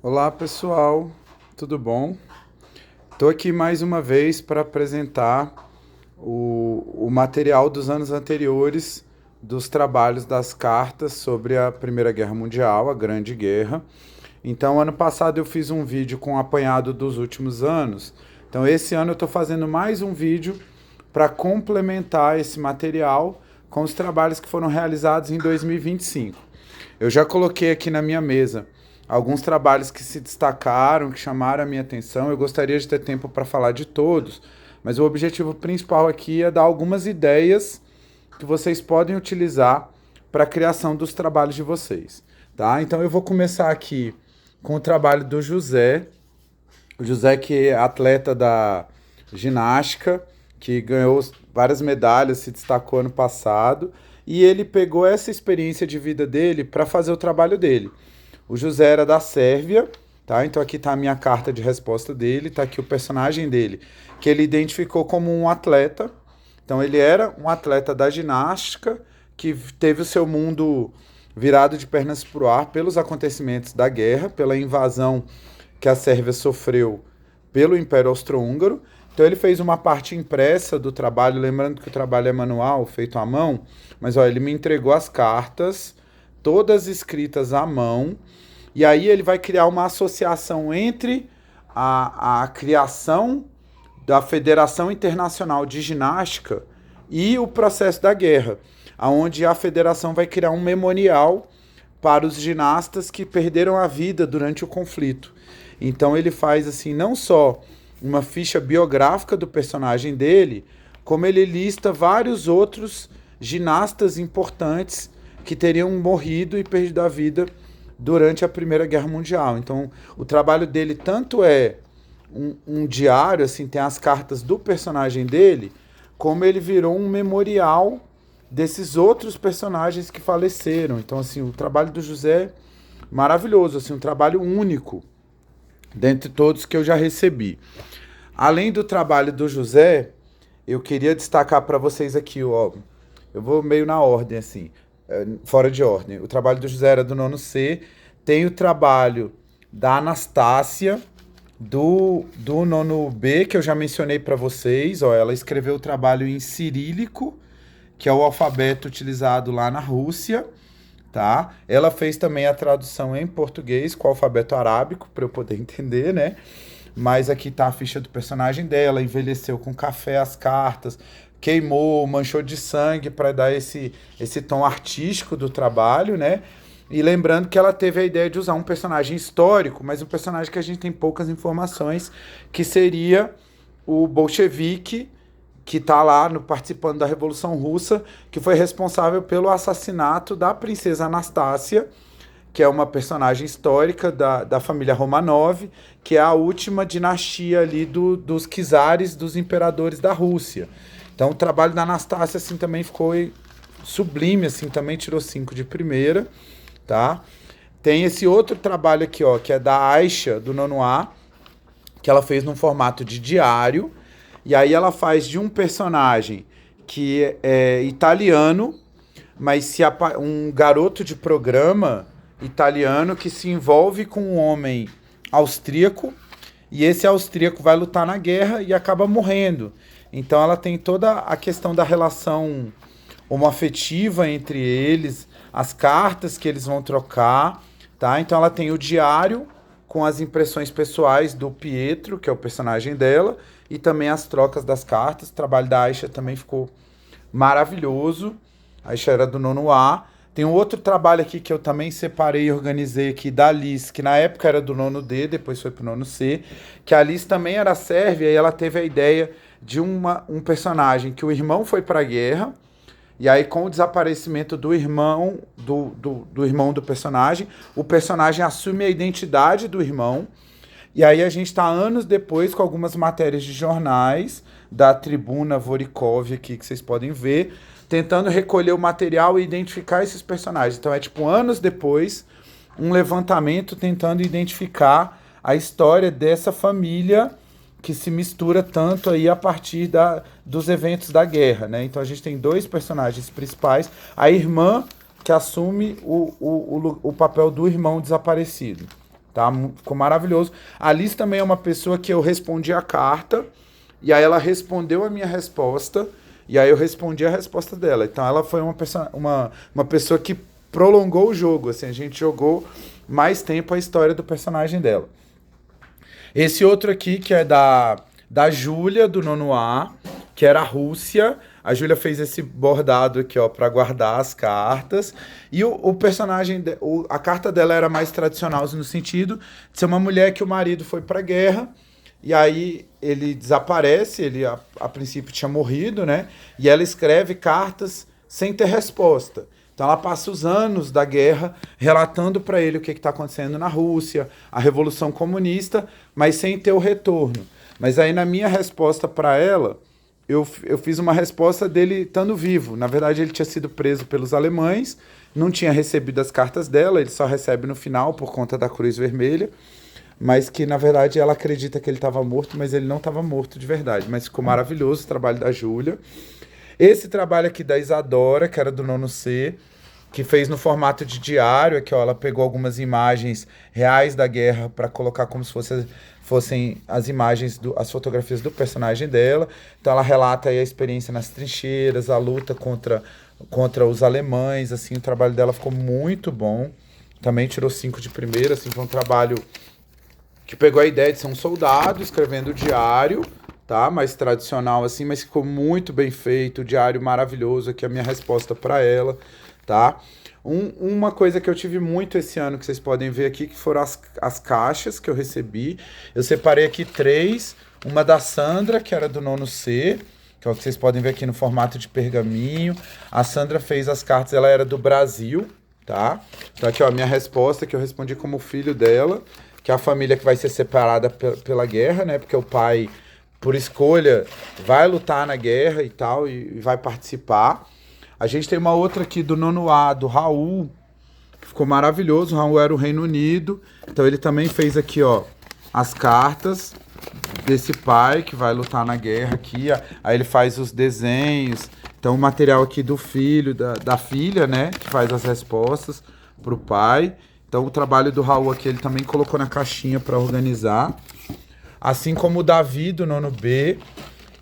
Olá pessoal, tudo bom? Estou aqui mais uma vez para apresentar o material dos anos anteriores dos trabalhos das cartas sobre a Primeira Guerra Mundial, a Grande Guerra. Então, ano passado eu fiz um vídeo com um apanhado dos últimos anos. Então, esse ano eu estou fazendo mais um vídeo para complementar esse material com os trabalhos que foram realizados em 2025. Eu já coloquei aqui na minha mesa alguns trabalhos que se destacaram, que chamaram a minha atenção. Eu gostaria de ter tempo para falar de todos, mas o objetivo principal aqui é dar algumas ideias que vocês podem utilizar para a criação dos trabalhos de vocês, tá? Então eu vou começar aqui com o trabalho do José. O José, que é atleta da ginástica, que ganhou várias medalhas, se destacou ano passado, e ele pegou essa experiência de vida dele para fazer o trabalho dele. O José era da Sérvia, tá? Então aqui está a minha carta de resposta dele, está aqui o personagem dele, que ele identificou como um atleta. Então ele era um atleta da ginástica que teve o seu mundo virado de pernas para o ar pelos acontecimentos da guerra, pela invasão que a Sérvia sofreu pelo Império Austro-Húngaro. Então ele fez uma parte impressa do trabalho, lembrando que o trabalho é manual, feito à mão, mas ó, ele me entregou as cartas, todas escritas à mão, e aí ele vai criar uma associação entre a criação da Federação Internacional de Ginástica e o processo da guerra, onde a federação vai criar um memorial para os ginastas que perderam a vida durante o conflito. Então ele faz assim não só uma ficha biográfica do personagem dele, como ele lista vários outros ginastas importantes que teriam morrido e perdido a vida durante a Primeira Guerra Mundial. Então o trabalho dele tanto é um diário, assim, tem as cartas do personagem dele, como ele virou um memorial desses outros personagens que faleceram. Então, assim, o trabalho do José é maravilhoso, assim, um trabalho único dentre todos que eu já recebi. Além do trabalho do José, eu queria destacar para vocês aqui, ó, eu vou meio na ordem, assim, fora de ordem. O trabalho do José era do nono C, tem o trabalho da Anastácia, do nono B, que eu já mencionei para vocês. Ó, ela escreveu o trabalho em cirílico, que é o alfabeto utilizado lá na Rússia, tá? Ela fez também a tradução em português com o alfabeto arábico, para eu poder entender, né? Mas aqui tá a ficha do personagem dela, envelheceu com café as cartas, queimou, manchou de sangue para dar esse tom artístico do trabalho, né? E lembrando que ela teve a ideia de usar um personagem histórico, mas um personagem que a gente tem poucas informações, que seria o bolchevique, que está lá participando da Revolução Russa, que foi responsável pelo assassinato da princesa Anastácia, que é uma personagem histórica da família Romanov, que é a última dinastia ali dos czares, dos imperadores da Rússia. Então o trabalho da Anastácia assim, também ficou sublime, assim, também tirou 5 de primeira. Tá? Tem esse outro trabalho aqui, ó, que é da Aisha, do nono A, que ela fez num formato de diário, e aí ela faz de um personagem que é italiano, mas um garoto de programa italiano que se envolve com um homem austríaco, e esse austríaco vai lutar na guerra e acaba morrendo. Então ela tem toda a questão da relação homoafetiva entre eles, as cartas que eles vão trocar, tá? Então ela tem o diário com as impressões pessoais do Pietro, que é o personagem dela, e também as trocas das cartas. O trabalho da Aisha também ficou maravilhoso. A Aisha era do nono A. Tem um outro trabalho aqui que eu também separei e organizei aqui da Liz, que na época era do nono D, depois foi pro nono C, que a Liz também era sérvia e ela teve a ideia de um personagem que o irmão foi para a guerra, e aí, com o desaparecimento do irmão do irmão do personagem, o personagem assume a identidade do irmão. E aí a gente está anos depois com algumas matérias de jornais, da Tribuna Vorikov aqui, que vocês podem ver, tentando recolher o material e identificar esses personagens. Então é tipo anos depois, um levantamento tentando identificar a história dessa família que se mistura tanto aí a partir dos eventos da guerra, né? Então a gente tem dois personagens principais, a irmã que assume o papel do irmão desaparecido. tá? Ficou maravilhoso. A Liz também é uma pessoa que eu respondi a carta, e aí ela respondeu a minha resposta, e aí eu respondi a resposta dela. Então ela foi uma pessoa que prolongou o jogo, assim, a gente jogou mais tempo a história do personagem dela. Esse outro aqui, que é da Júlia, do nono A, que era a Rússia. A Júlia fez esse bordado aqui, ó, para guardar as cartas. E o personagem, a carta dela era mais tradicional no sentido de ser uma mulher que o marido foi pra guerra, e aí ele desaparece, ele a princípio tinha morrido, né? E ela escreve cartas sem ter resposta. Então ela passa os anos da guerra relatando para ele o que está acontecendo na Rússia, a Revolução Comunista, mas sem ter o retorno. Mas aí na minha resposta para ela, eu fiz uma resposta dele estando vivo. Na verdade ele tinha sido preso pelos alemães, não tinha recebido as cartas dela, ele só recebe no final por conta da Cruz Vermelha, mas que na verdade ela acredita que ele estava morto, mas ele não estava morto de verdade. Mas ficou maravilhoso o trabalho da Júlia. Esse trabalho aqui da Isadora, que era do nono C, que fez no formato de diário, aqui ó, ela pegou algumas imagens reais da guerra para colocar como se fossem as imagens, as fotografias do personagem dela. Então ela relata aí a experiência nas trincheiras, a luta contra os alemães, assim, o trabalho dela ficou muito bom. Também tirou 5 de primeira, assim, foi um trabalho que pegou a ideia de ser um soldado escrevendo diário, tá? Mais tradicional assim, mas ficou muito bem feito, diário maravilhoso, aqui é a minha resposta para ela, tá? Uma coisa que eu tive muito esse ano, que vocês podem ver aqui, que foram as caixas que eu recebi. Eu separei aqui 3, uma da Sandra, que era do nono C, que é o que vocês podem ver aqui no formato de pergaminho. A Sandra fez as cartas, ela era do Brasil, tá? Então aqui ó, a minha resposta, que eu respondi como filho dela, que é a família que vai ser separada pela guerra, né? Porque o pai, por escolha, vai lutar na guerra e tal, e vai participar. A gente tem uma outra aqui do nono A, do Raul, que ficou maravilhoso. O Raul era o Reino Unido, então ele também fez aqui, ó, as cartas desse pai que vai lutar na guerra aqui. Aí ele faz os desenhos. Então o material aqui do filho, da filha, né, que faz as respostas pro pai. Então o trabalho do Raul aqui ele também colocou na caixinha para organizar. Assim como o Davi do nono B,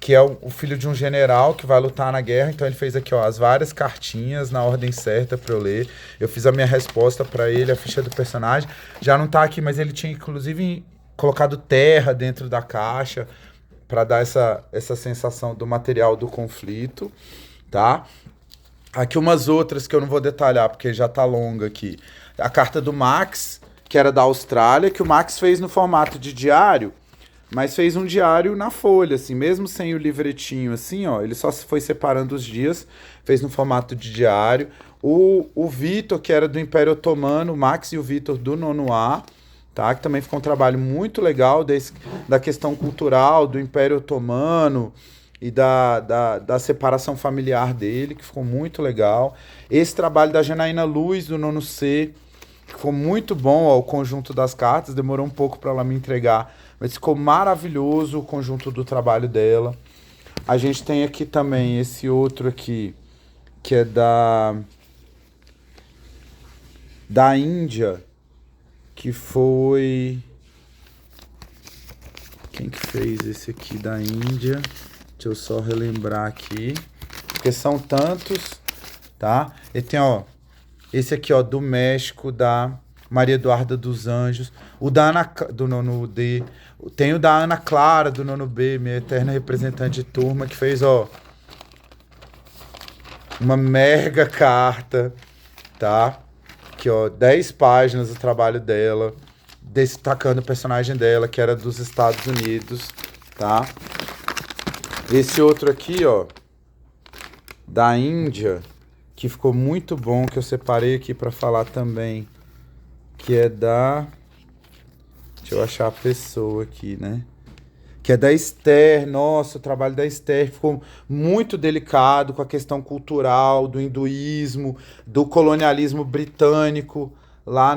que é o filho de um general que vai lutar na guerra. Então ele fez aqui ó, as várias cartinhas na ordem certa para eu ler. Eu fiz a minha resposta para ele, a ficha do personagem. Já não tá aqui, mas ele tinha inclusive colocado terra dentro da caixa para dar essa sensação do material do conflito, tá? Aqui umas outras que eu não vou detalhar porque já tá longa aqui. A carta do Max, que era da Austrália, que o Max fez no formato de diário, mas fez um diário na folha, assim, mesmo sem o livretinho, assim, ó, ele só foi separando os dias, fez no formato de diário. O Vitor, que era do Império Otomano, o Max e o Vitor do nono A, tá, que também ficou um trabalho muito legal da questão cultural do Império Otomano e da separação familiar dele, que ficou muito legal. Esse trabalho da Janaína Luz, do nono C, ficou muito bom, ó, o conjunto das cartas, demorou um pouco para ela me entregar, mas ficou maravilhoso o conjunto do trabalho dela. A gente tem aqui também esse outro aqui, que é da Índia, que foi... Quem que fez esse aqui da Índia? Deixa eu só relembrar aqui, porque são tantos, tá? E tem, ó, esse aqui, ó, do México, da Maria Eduarda dos Anjos. O da Ana, do nono D. Tem o da Ana Clara, do nono B, minha eterna representante de turma, que fez, ó, uma mega carta, tá? Aqui, ó, 10 páginas do trabalho dela, destacando o personagem dela, que era dos Estados Unidos, tá? Esse outro aqui, ó, da Índia, que ficou muito bom, que eu separei aqui para falar também, que é da... Deixa eu achar a pessoa aqui, né? Que é da Esther. Nossa, o trabalho da Esther ficou muito delicado com a questão cultural, do hinduísmo, do colonialismo britânico lá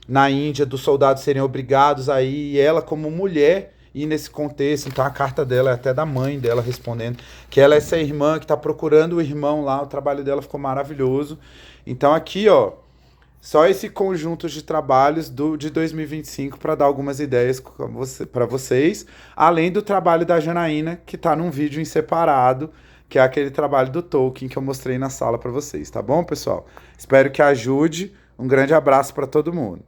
na Índia, dos soldados serem obrigados a ir, e ela como mulher... E nesse contexto, então a carta dela é até da mãe dela respondendo, que ela é essa irmã que está procurando o irmão lá, o trabalho dela ficou maravilhoso. Então aqui, ó, só esse conjunto de trabalhos de 2025 para dar algumas ideias para vocês, além do trabalho da Janaína, que está num vídeo em separado, que é aquele trabalho do Tolkien que eu mostrei na sala para vocês, tá bom, pessoal? Espero que ajude. Um grande abraço para todo mundo.